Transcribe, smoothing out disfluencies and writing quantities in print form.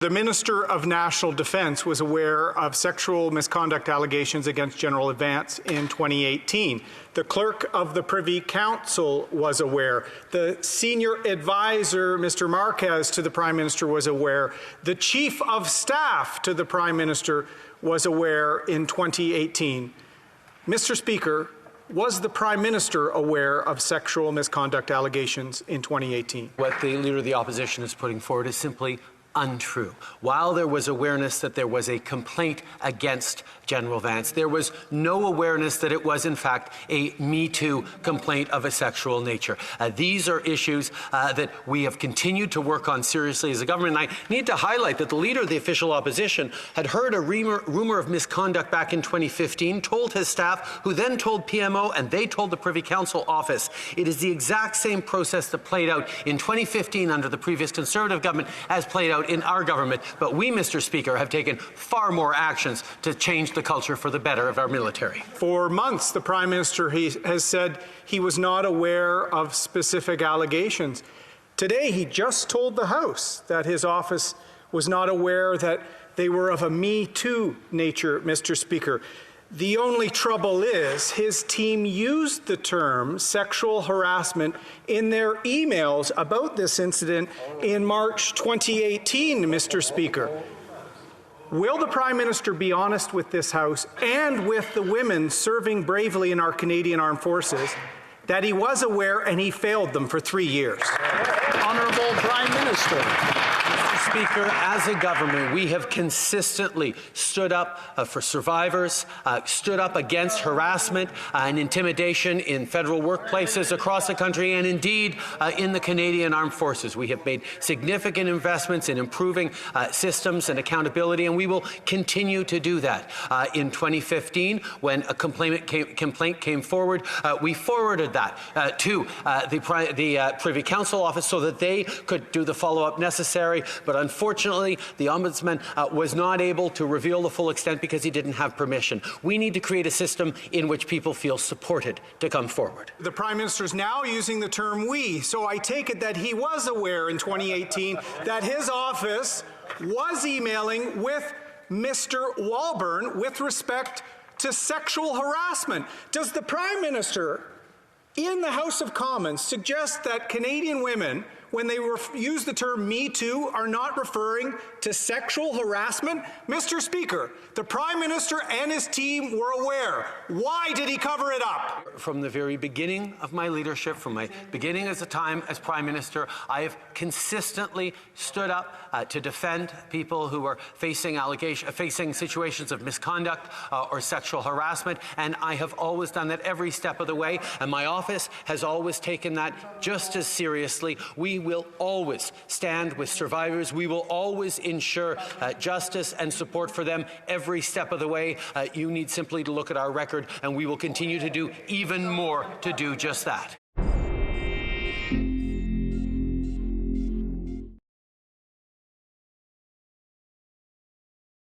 The Minister of National Defence was aware of sexual misconduct allegations against General Vance in 2018. The Clerk of the Privy Council was aware. The Senior Advisor, Mr. Marquez, to the Prime Minister was aware. The Chief of Staff to the Prime Minister was aware in 2018. Mr. Speaker, was the Prime Minister aware of sexual misconduct allegations in 2018? What the Leader of the Opposition is putting forward is simply untrue. While there was awareness that there was a complaint against General Vance, there was no awareness that it was, in fact, a Me Too complaint of a sexual nature. These are issues that we have continued to work on seriously as a government. And I need to highlight that the Leader of the Official Opposition had heard a rumor of misconduct back in 2015, told his staff, who then told PMO, and they told the Privy Council office. It is the exact same process that played out in 2015 under the previous Conservative government as played out in our government, but we, Mr. Speaker, have taken far more actions to change the culture for the better of our military. For months, the Prime Minister has said he was not aware of specific allegations. Today, he just told the House that his office was not aware that they were of a Me Too nature, Mr. Speaker. The only trouble is his team used the term sexual harassment in their emails about this incident in March 2018, Mr. Speaker. Will the Prime Minister be honest with this House and with the women serving bravely in our Canadian Armed Forces that he was aware and he failed them for 3 years? Honourable Prime Minister. Mr. Speaker, as a government, we have consistently stood up for survivors, stood up against harassment and intimidation in federal workplaces across the country and indeed in the Canadian Armed Forces. We have made significant investments in improving systems and accountability, and we will continue to do that. In 2015, when a complaint came forward, we forwarded that to the Privy Council office so that they could do the follow-up necessary. But unfortunately, the Ombudsman was not able to reveal the full extent because he didn't have permission. We need to create a system in which people feel supported to come forward. The Prime Minister is now using the term we, so I take it that he was aware in 2018 that his office was emailing with Mr. Walburn with respect to sexual harassment. Does the Prime Minister in the House of Commons suggest that Canadian women, when they use the term Me Too, are not referring to sexual harassment? Mr. Speaker, the Prime Minister and his team were aware. Why did he cover it up? From the very beginning of my leadership, from my beginning as a time as Prime Minister, I have consistently stood up to defend people who are facing situations of misconduct or sexual harassment, and I have always done that every step of the way, and my office has always taken that just as seriously. We will always stand with survivors. We will always ensure justice and support for them every step of the way. You need simply to look at our record, and we will continue to do even more to do just that.